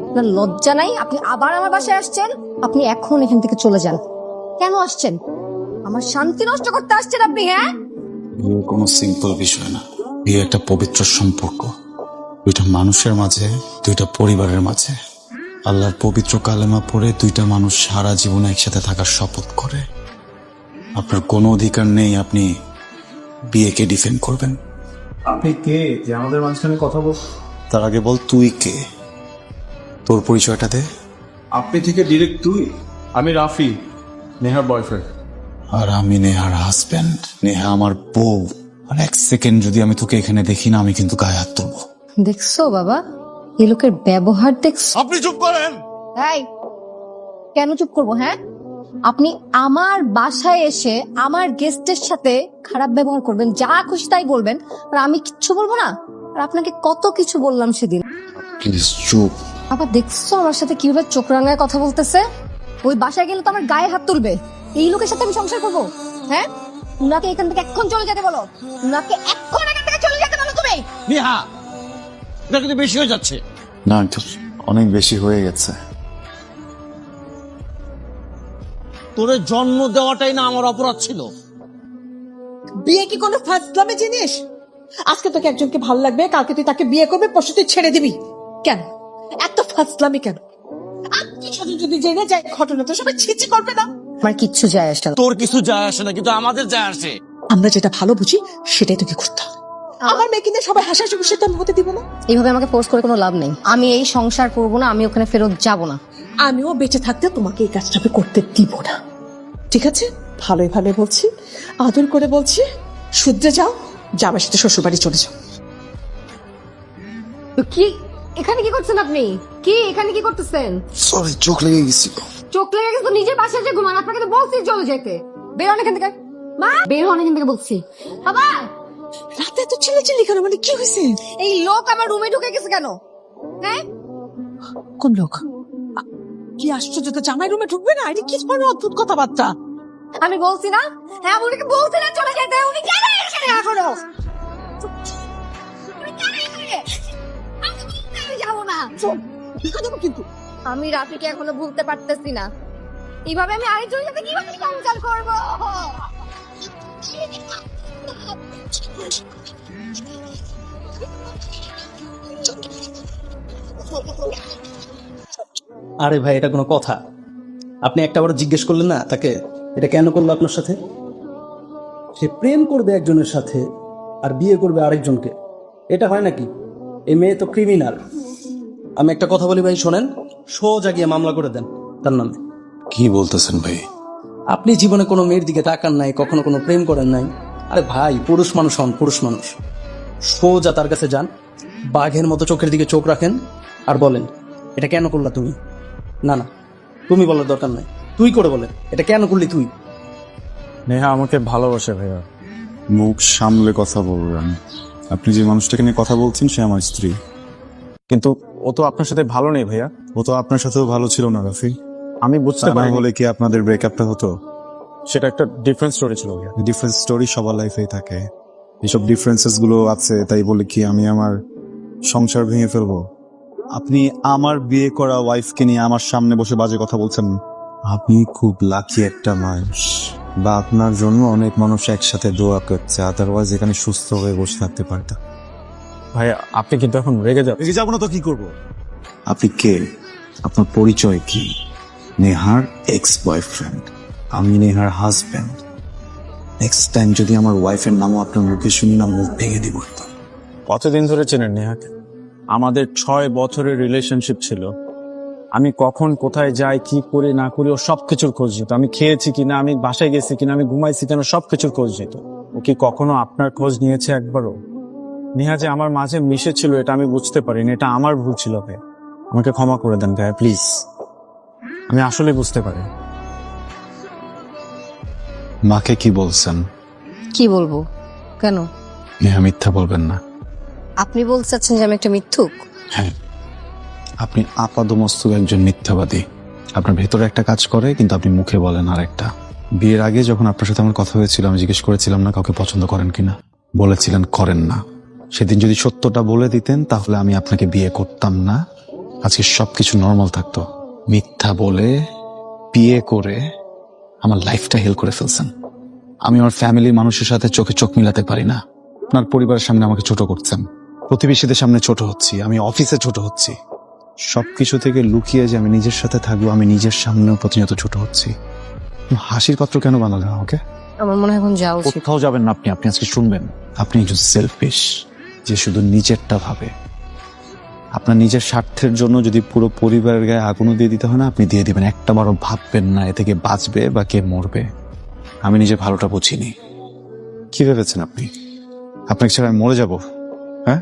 আপনার লজ্জা নাই? আপনি আবার আমার বাসায় আসছেন? আপনি এখন এখান থেকে চলে যান। কেন আসছেন? আমার শান্তি নষ্ট করতে আসছেন আপনি? হ্যাঁ, বিয়ে কোনো সিম্পল বিষয় না। বিয়ে একটা পবিত্র সম্পর্ক, দুইটা মানুষের মাঝে, দুইটা পরিবারের মাঝে। আল্লাহর পবিত্র কালেমা পড়ে দুইটা মানুষ সারা জীবন একসাথে থাকার শপথ করে। আপনার কোনো অধিকার নেই আপনি বিয়েকে ডিফেন্ড করবেন। আপনি কে যে আমাদের মাঝখানে কথা বল? তার আগে বল তুই কে, তোর পরিচয়টা দে। আপনি থেকে ডিরেক্ট তুই? আমি রাফি, নেহার বয়ফ্রেন্ড। আর আমি নেহার হাজব্যান্ড। নেহা আমার বউ। আর এক সেকেন্ড যদি আমি তোকে এখানে দেখি না, আমি কিন্তু গায়ে হাত তুলবো। দেখছো বাবা, এই লোকের ব্যবহার দেখছো? আপনি চুপ করেন। এই, কেন চুপ করবো? হ্যাঁ, আপনি আমার বাসায় এসে আমার গেস্টের সাথে খারাপ ব্যবহার করবেন, যা খুশি তাই বলবেন, আর আমি কিচ্ছু বলবো না? আর আপনাকে কত কিছু বললাম সেদিন। প্লিজ চুপ। আবার দেখছো আমার সাথে কিভাবে চোখ রাঙায় কথা বলতেছে? ওই বাসায় গেলে তো আমার গায়ে হাত তুলবে। এই লোকের সাথে আমি সংসার করবো? হ্যাঁ, উনাকে এখান থেকে এক্ষণ চলে যেতে বলো। উনাকে এক্ষণ এখান থেকে চলে যেতে বলো তুমি। নেহা, এটা কিন্তু বেশি হয়ে যাচ্ছে। না আঙ্কেল, অনেক বেশি হয়ে গেছে। তোরে জন্ম দেওয়াটাই না আমার অপরাধ ছিল। বিয়ে কি কোনো ফাজলামে জিনিস? আজকে তোকে একজনকে ভালো লাগবে, কালকে তুই তাকে বিয়ে করবে, পরশু তুই ছেড়ে দিবি। কেন এত ফাজলামি কেন? আত্মীয় স্বজন যদি জেনে যায় ঘটনা, তো সবাই ছিচি করবে না? আমার কিচ্ছু যায় আসে না। তোর কিছু যায় আসে না, কিন্তু আমাদের যায় আসে। আমরা যেটা ভালো বুঝি সেটাই তোকে করতে হবে। আমার মেয়েকে নিয়ে সবাই হাসাহাসি করছে, সেটা আমি হতে দিব না। এইভাবে আমাকে ফোর্স করে কোনো লাভ নেই। আমি এই সংসার করব না, আমি ওখানে ফেরত যাব না। আমিও বেঁচে থাকতে তোমাকে এই কাজটা আমি করতে দিব না। ঠিক আছে, ভালোই ভালোই বলছি, আদর করে বলছি, শুধরে যাও, যাবার সাথে শ্বশুর বাড়ি চলে যাও। তো কি এখানে কি করছেন আপনি? কি এখানে কি করতেছেন? সরি, চোখ লেগে গেছিল। চোখ লেগে গেছে তো নিজের বাসায় যে ঘুমান। আপনাকে তো বলছি চলে যেতে। বের হন এখান থেকে। মা, বের হন এখান থেকে বলছি। বাবা, রাতে এত চিল্লাচিল্লি কেন? মানে কি হয়েছে? এই লোক আমার রুমে ঢুকে গেছে কেন? হ্যাঁ, কোন লোক? কি আশ্চর্য, তো জামাই রুমে ঢুকবে না? এটা কি ধরনের অদ্ভুত কথাবার্তা? আমি বলছি না? হ্যাঁ, উনিকে বলছি না চলে যেতে। উনি কেন এখানে এখনো? উনি কেন এখানে? আমি বলছি আমি যাবো না। কিন্তু আমি রাফিকে এখনো ভুলতে পারতেছি না। এইভাবে আমি আরেকজনের সাথে কিভাবে সংসার করবো? আরে ভাই, এটা কোনো কথা? আপনি একটাবার জিজ্ঞেস করলেন না তাকে এটা কেন করলো আপনার সাথে? সে প্রেম করবে একজনের সাথে আর বিয়ে করবে আরেকজনকে, এটা হয় নাকি? এই মেয়ে তো ক্রিমিনাল। আমি একটা কথা বলি ভাই, শোনেন, সোজা গিয়ে মামলা করে দেন তার নামে। কি বলতেছেন ভাই? আপনি জীবনে কোনো মেয়ের দিকে তাকান নাই, কখনো কোনো প্রেম করেন নাই। আরে ভাই, পুরুষ মানুষ হন, পুরুষ মানুষ। সোজা তার কাছে যান, বাঘের মতো চোখের দিকে চোখ রাখেন আর বলেন, এটা কেন করলা তুমি? না না, তুমি বলার দরকার নাই, তুই করে বলেন, এটা কেন করলি তুই? নেহা আমাকে ভালোবাসে ভাইয়া। মুখ সামলে কথা বলবেন। আপনি যে মানুষটাকে নিয়ে কথা বলছেন সে আমার স্ত্রী। কিন্তু ও তো আপনার সাথে ভালো নেই ভাইয়া। ও তো আপনার সাথেও ভালো ছিল না রাফি। আমি বুঝতে পারি হলে কি আপনাদের ব্রেকআপটা হতো? সেটা একটা ডিফারেন্ট স্টোরি ছিল ভাইয়া। ডিফারেন্ট স্টোরি সবার লাইফেই থাকে। এইসব ডিফারেন্সেস গুলো আছে তাই বলে কি আমি আমার সংসার ভেঙে ফেলবো? আপনি আমার বিয়ে করা ওয়াইফকে নিয়ে আমার সামনে বসে বাজে কথা বলছেন। আপনি খুব লাকি একটা মানুষ, বা আপনার জন্য অনেক মানুষ একসাথে দোয়া করছে, আদারওয়াইজ এখানে সুস্থ হয়ে বসে থাকতে পারতাম। ভাইয়া আপনি কিন্তু এখন রেগে যাবেন। রেগে যাবো না তো কি করবো? আপনি কে? আপনার পরিচয় কি? নেহার এক্স বয়ফ্রেন্ড, আমি নেহার হাজব্যান্ড। নেক্সট টাইম যদি আমার ওয়াইফের নামও আপনার মুখে শুনি না, মুখ ভেঙে দিব একদম। কতদিন ধরে চেনেন নেহাকে? আমাদের 6 বছরের রিলেশনশিপ ছিল। আমি কখন কোথায় যাই, কি করি না করি, ও সবকিছুর খোঁজ নিত। আমি খেয়েছি কিনা, আমি বাসায় গেছি কিনা, আমি ঘুমাইছি কিনা, সবকিছুর খোঁজ নিত। ও কি কখনো আপনার খোঁজ নিয়েছে একবারও? নেহা যে আমার মাঝে মিশেছিল এটা আমি বুঝতে পারিনি, এটা আমার ভুল ছিল ভাই। আমাকে ক্ষমা করে দেন ভাই প্লিজ, আমি আসলে বুঝতে পারি। মাকে কি বলছেন? কি বলবো? কেন? নেহা মিথ্যা বলবেন না। আপনি বলতে চাচ্ছেন যে আমি একটা মিথ্যুক? হ্যাঁ, আপনি আপাদমস্তক একজন মিথ্যাবাদী। আপনার ভেতরে একটা কাজ করে কিন্তু আপনি মুখে বলেন আর একটা। বিয়ের আগে যখন আপনার সাথে আমার কথা হয়েছিল আমি জিজ্ঞেস করেছিলাম না কাউকে পছন্দ করেন কিনা? বলেছিলেন করেন না। সেদিন যদি সত্যটা বলে দিতেন তাহলে আমি আপনাকে বিয়ে করতাম না, আজকে সবকিছু নর্মাল থাকতো। মিথ্যা বলে বিয়ে করে আমার লাইফটা হেল করে ফেলছেন। আমি আমার ফ্যামিলির মানুষের সাথে চোখে চোখ মিলাতে পারি না। আপনার পরিবারের সামনে আমাকে ছোট করছেন, প্রতিবেশীদের সামনে ছোট হচ্ছি, আমি অফিসে ছোট হচ্ছি। সবকিছু থেকে লুকিয়ে যে আমি নিজের সাথে থাকবো, আমি নিজের সামনেও প্রতিনিয়ত ছোট হচ্ছি। হাসির পাত্র কেন বানালেন আমাকে? আমার মনে হয় এখন যাওয়া উচিত। কোথাও যাবেন না আপনি আজকে শুনবেন। আপনি একজন সেলফিশ, যে শুধু নিজেরটা ভাবে। আপনার নিজের স্বার্থের জন্য যদি পুরো পরিবারের গায়ে আগুনও দিয়ে দিতে হয় না, আপনি দিয়ে দিবেন। একটা বারও ভাববেন না এ থেকে বাঁচবে বা কে মরবে। আমি নিজের ভালোটা বুঝিনি। কি ভেবেছেন আপনি আপনাকে ছাড়া আমি মরে যাব? হ্যাঁ,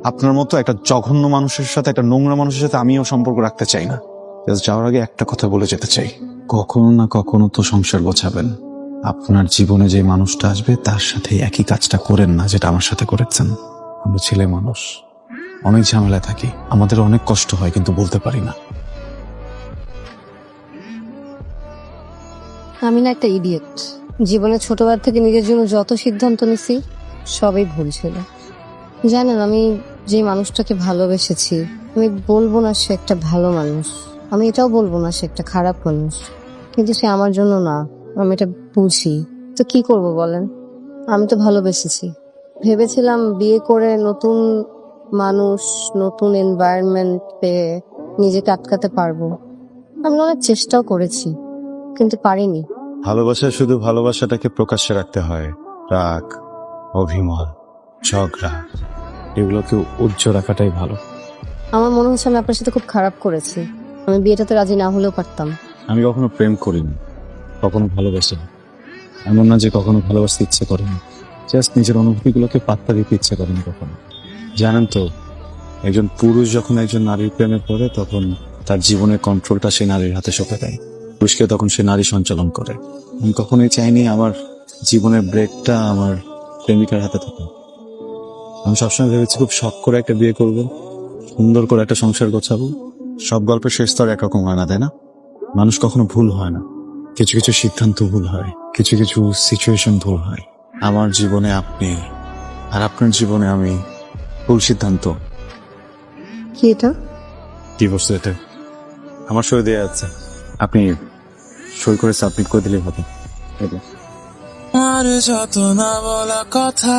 আপনার মতো একটা জঘন্য মানুষের সাথে, একটা নোংরা মানুষের সাথে আমিও সম্পর্ক রাখতে চাই না। Just যাওয়ার আগে একটা কথা বলে যেতে চাই, কখনো না কখনো তো সংসার গোছাবেন। আপনার জীবনে যে মানুষটা আসবে তার সাথে একই কাজটা করেন না যেটা আমার সাথে করেছেন। আমরা ছেলে মানুষ, অনেক ঝামেলায় থাকি, আমাদের অনেক কষ্ট হয় কিন্তু বলতে পারি না। আমি না একটা ইডিয়েট। জীবনে ছোটবেলা থেকে নিজের জন্য যত সিদ্ধান্ত নিছি সবই ভুল ছিল। জানেন, আমি যে মানুষটাকে ভালোবেসেছি, আমি বলবো না সে একটা ভালো মানুষ, আমি এটাও বলবো না সে একটা খারাপ মানুষ, কিন্তু সে আমার জন্য না, আমি এটা বুঝি। তো কি করব বলেন? আমি তো ভালোবেসেছি, ভেবেছিলাম বিয়ে করে নতুন মানুষ, নতুন এনভায়রনমেন্ট পেয়ে নিজেকে আটকাতে পারবো। আমি অনেক চেষ্টাও করেছি কিন্তু পারিনি। ভালোবাসা শুধু ভালোবাসাটাকে প্রকাশ্যে রাখতে হয়। রাগ, অভিমান, ঝগড়া এগুলোকে উজ্জ্ব রাখাটাই ভালো। আমার মনে হচ্ছে আমি আপনার সাথে খুব খারাপ করেছি। আমি বিয়েটাতে রাজি না হলেও পারতাম। আমি কখনো প্রেম করিনি, কখনো ভালোবাসিনি। এমন না যে কখনো ভালোবাসতে ইচ্ছে করেনি, জাস্ট নিজের অনুভূতিগুলোকে পাত্তা দিতে ইচ্ছে করেনি কখনো। জানেন তো, একজন পুরুষ যখন একজন নারীর প্রেমে পড়ে তখন তার জীবনের কন্ট্রোলটা সে নারীর হাতে সঁপে দেয়। পুরুষকে তখন সে নারী সঞ্চালন করে। আমি কখনোই চাইনি আমার জীবনের ব্রেকটা আমার প্রেমিকার হাতে থাকে। আমি সবসময় ভেবেছি খুব শখ করে একটা বিয়ে করব, সুন্দর করে একটা সংসার গোছাবো। সব গল্পের শেষ স্তর একরকম হয় না, তাই না? মানুষ কখনো ভুল হয় না, কিছু কিছু সিদ্ধান্ত ভুল হয়, কিছু কিছু সিচুয়েশন ভুল হয়। আমার জীবনে আপনি আর আপনার জীবনে আমি ভুল সিদ্ধান্ত। কি এটা? ডিভোর্স লেটার আমার সই দেয়া আছে, আপনি সই করে সাবমিট করে দিলেই হবে। আর যত না বলা কথা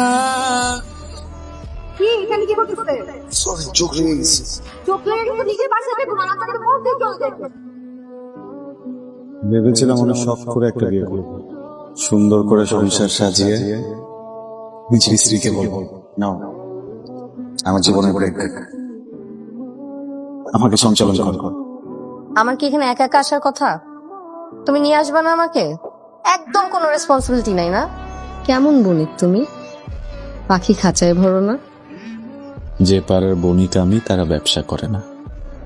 কি এখানে কি করতেছে? সরি চোখ লেগে গেছে চোখ লেগে গেছে, নিজের বাসায় দেখো না, আপনাকে বলতে চলে দেখো। ভেবেছিলাম অনেক শখ করে একটা বিয়ে করব, সুন্দর করে সংসার সাজিয়ে নিজের স্ত্রীকে বলবো, নাও আমার জীবনের ব্রেক, আমাকে সঞ্চালন কর। আমার কি এখানে একা একা আসার কথা? তুমি নিয়ে আসবা না আমাকে? একদম কোনো রেসপন্সিবিলিটি নাই না? কেমন বণিক তুমি, পাখি খাঁচায় ভরো না? যে পাড়ার বণিক আমি, তারা ব্যবসা করে না।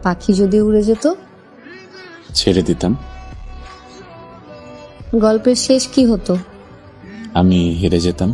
পাখি যদি উড়ে যেত? ছেড়ে দিতাম। গল্পের শেষ কি হতো? আমি হেরে যেতাম।